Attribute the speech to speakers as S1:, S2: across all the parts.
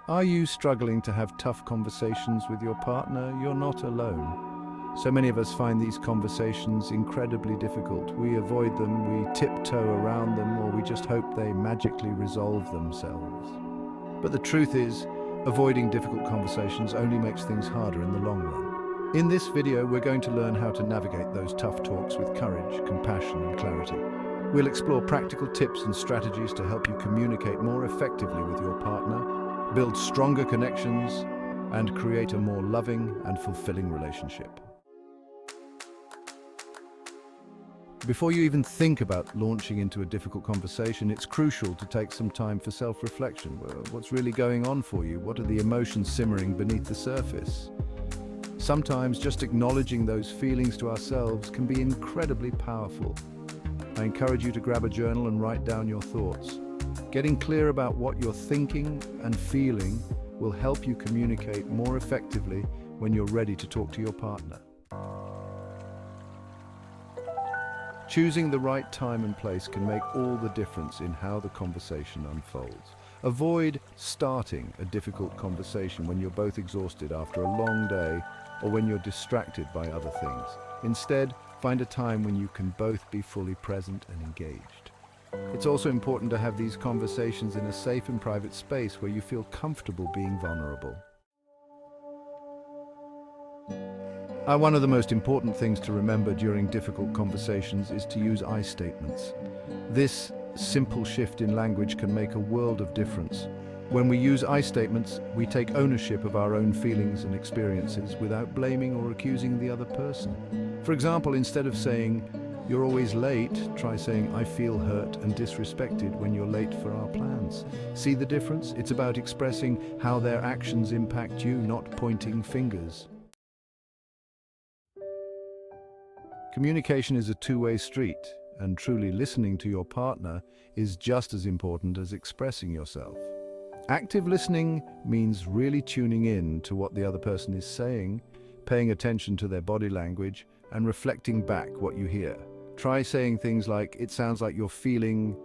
S1: Are you struggling to have tough conversations with your partner? You're not alone. So many of us find these conversations incredibly difficult. We avoid them, we tiptoe around them, or we just hope they magically resolve themselves. But the truth is, avoiding difficult conversations only makes things harder in the long run. In this video, we're going to learn how to navigate those tough talks with courage, compassion, and clarity. We'll explore practical tips and strategies to help you communicate more effectively with your partner, build stronger connections, and create a more loving and fulfilling relationship. Before you even think about launching into a difficult conversation, it's crucial to take some time for self-reflection. What's really going on for you? What are the emotions simmering beneath the surface? Sometimes just acknowledging those feelings to ourselves can be incredibly powerful. I encourage you to grab a journal and write down your thoughts. Getting clear about what you're thinking and feeling will help you communicate more effectively when you're ready to talk to your partner. Choosing the right time and place can make all the difference in how the conversation unfolds. Avoid starting a difficult conversation when you're both exhausted after a long day or when you're distracted by other things. Instead, find a time when you can both be fully present and engaged. It's also important to have these conversations in a safe and private space where you feel comfortable being vulnerable. One of the most important things to remember during difficult conversations is to use I statements. This simple shift in language can make a world of difference. When we use I statements, we take ownership of our own feelings and experiences without blaming or accusing the other person. For example, instead of saying, "You're always late," try saying, "I feel hurt and disrespected when you're late for our plans." See the difference? It's about expressing how their actions impact you, not pointing fingers. Communication is a two-way street, and truly listening to your partner is just as important as expressing yourself. Active listening means really tuning in to what the other person is saying, paying attention to their body language, and reflecting back what you hear. Try saying things like, "It sounds like you're feeling,"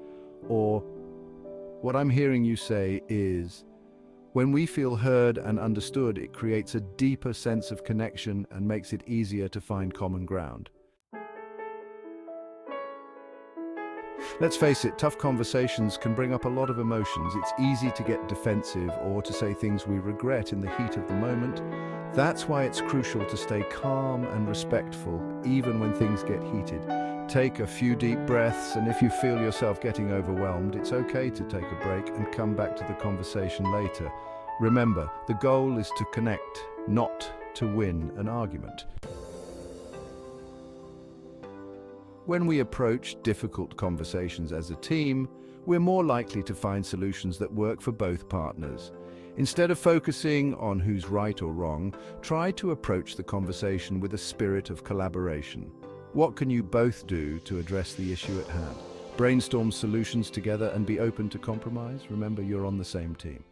S1: or "What I'm hearing you say is." When we feel heard and understood, it creates a deeper sense of connection and makes it easier to find common ground. Let's face it, tough conversations can bring up a lot of emotions. It's easy to get defensive or to say things we regret in the heat of the moment. That's why it's crucial to stay calm and respectful, even when things get heated. Take a few deep breaths, and if you feel yourself getting overwhelmed, it's okay to take a break and come back to the conversation later. Remember, the goal is to connect, not to win an argument. When we approach difficult conversations as a team, we're more likely to find solutions that work for both partners. Instead of focusing on who's right or wrong, try to approach the conversation with a spirit of collaboration. What can you both do to address the issue at hand? Brainstorm solutions together and be open to compromise. Remember, you're on the same team.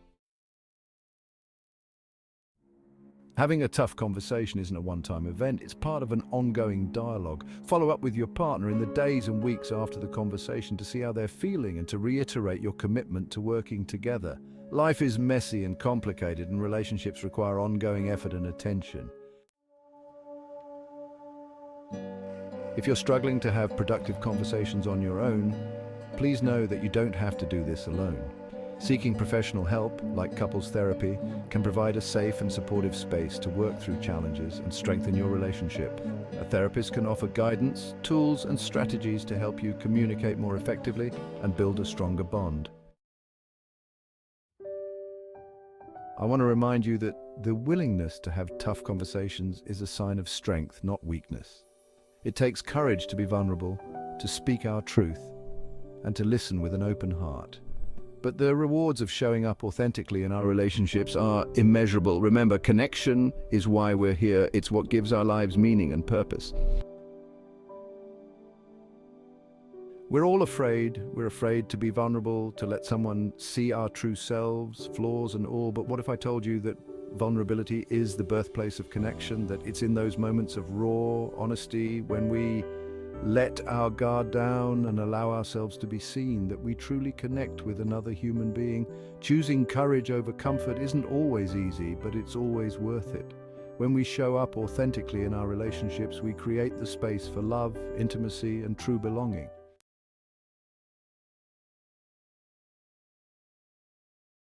S1: Having a tough conversation isn't a one-time event, it's part of an ongoing dialogue. Follow up with your partner in the days and weeks after the conversation to see how they're feeling and to reiterate your commitment to working together. Life is messy and complicated, and relationships require ongoing effort and attention. If you're struggling to have productive conversations on your own, please know that you don't have to do this alone. Seeking professional help, like couples therapy, can provide a safe and supportive space to work through challenges and strengthen your relationship. A therapist can offer guidance, tools, and strategies to help you communicate more effectively and build a stronger bond. I want to remind you that the willingness to have tough conversations is a sign of strength, not weakness. It takes courage to be vulnerable, to speak our truth, and to listen with an open heart. But the rewards of showing up authentically in our relationships are immeasurable. Remember, connection is why we're here. It's what gives our lives meaning and purpose. We're all afraid. We're afraid to be vulnerable, to let someone see our true selves, flaws and all. But what if I told you that vulnerability is the birthplace of connection, that it's in those moments of raw honesty when we let our guard down and allow ourselves to be seen, that we truly connect with another human being. Choosing courage over comfort isn't always easy, but it's always worth it. When we show up authentically in our relationships, we create the space for love, intimacy, and true belonging.